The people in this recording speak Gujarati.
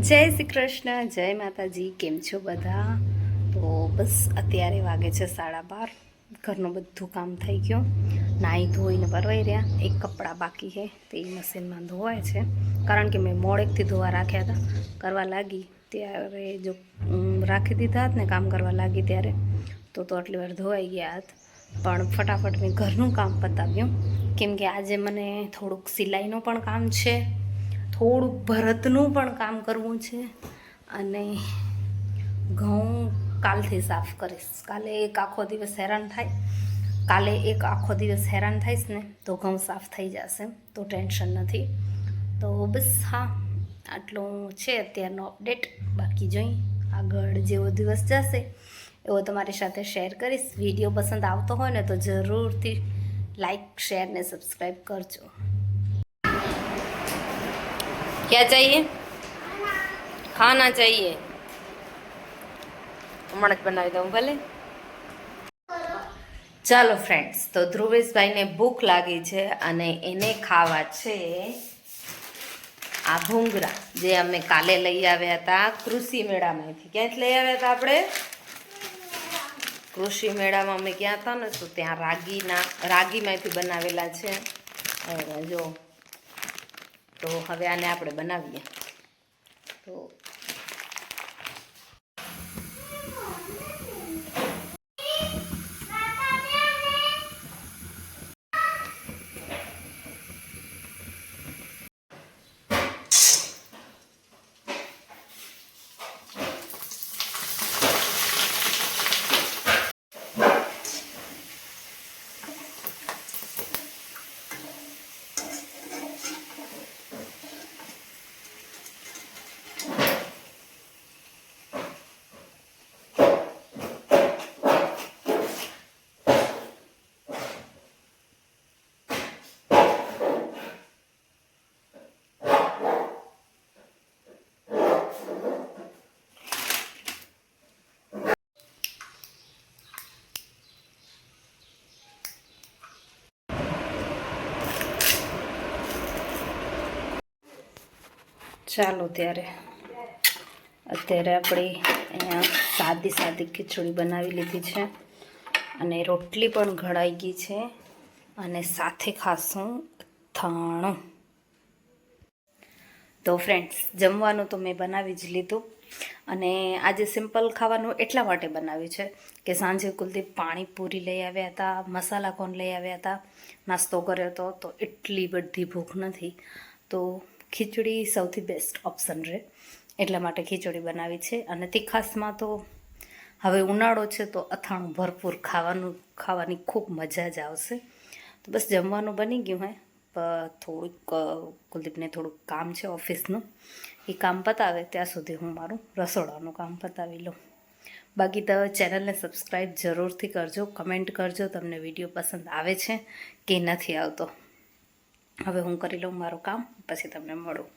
જય શ્રી કૃષ્ણ, જય માતાજી. કેમ છો બધા? તો બસ અત્યારે વાગે છે 12:30. ઘરનું બધું કામ થઈ ગયું, નાહી ધોઈને પરવાઈ રહ્યા. એક કપડાં બાકી છે તે મશીનમાં ધોવાય છે, કારણ કે મેં મોડેકથી ધોવા રાખ્યા હતા. કરવા લાગી ત્યારે જો રાખી દીધા હતા ને, કામ કરવા લાગી ત્યારે તો આટલી વાર ધોવાઈ ગયા હતા. પણ ફટાફટ મેં ઘરનું કામ પતાવ્યું, કેમ કે આજે મને થોડુંક સિલાઈનું પણ કામ છે, થોડુંક ભરતનું પણ કામ કરવું છે, અને ઘઉં કાલથી સાફ કરીશ. કાલે એક આખો દિવસ હેરાન થઈશ ને તો ઘઉં સાફ થઈ જશે, તો ટેન્શન નથી. તો બસ હા, આટલું છે અત્યારનો અપડેટ. બાકી જોઈ આગળ જેવો દિવસ જશે એવો તમારી સાથે શેર કરીશ. વિડીયો પસંદ આવતો હોય ને તો જરૂરથી લાઈક, શેર ને સબસ્ક્રાઈબ કરજો. क्या चाहिए? खाना चाहिए. હમણાં જ બનાવી દઉં ભલે. ચાલો ફ્રેન્ડ્સ, તો ધ્રુવેશભાઈને ભૂખ લાગી છે અને એને ખાવા છે આ ભૂંગરા, જે અમે કાલે લઈ આવ્યા હતા કૃષિ મેળામાંથી. ક્યાંથી લઈ આવ્યા હતા આપણે? કૃષિ મેળામાં અમે ગયા હતા ને, તો ત્યાં રાગીમાંથી બનાવેલા છે. જો તો હવે આને આપણે બનાવીએ. તો ચાલો અત્યારે આપણે અહીંયા સાદી ખીચડી બનાવી લીધી છે, અને રોટલી પણ ઘડાઈ ગઈ છે, અને સાથે ખાશું અથાણું. તો ફ્રેન્ડ્સ, જમવાનું તો મેં બનાવી જ લીધું, અને આજે સિમ્પલ ખાવાનું એટલા માટે બનાવ્યું છે કે સાંજે કુલદીપ પાણીપુરી લઈ આવ્યા હતા, મસાલા કોર્ન લઈ આવ્યા હતા, નાસ્તો કર્યો હતો, તો એટલી બધી ભૂખ નથી. તો ખીચડી સૌથી બેસ્ટ ઓપ્શન રહે, એટલા માટે ખીચડી બનાવી છે. અને તીખાસમાં તો હવે ઉનાળો છે, તો અથાણું ભરપૂર ખાવાની ખૂબ મજા જ આવશે. તો બસ જમવાનું બની ગયું હે. થોડુંક કુલદીપને થોડુંક કામ છે ઓફિસનું, એ કામ પતાવે ત્યાં સુધી હું મારું રસોડાનું કામ પતાવી લઉં. બાકી તો ચેનલને સબસ્ક્રાઈબ જરૂરથી કરજો, કમેન્ટ કરજો તમને વિડીયો પસંદ આવે છે કે નથી આવતો. હવે હું કરી લઉં મારું કામ, પછી તમને મળું.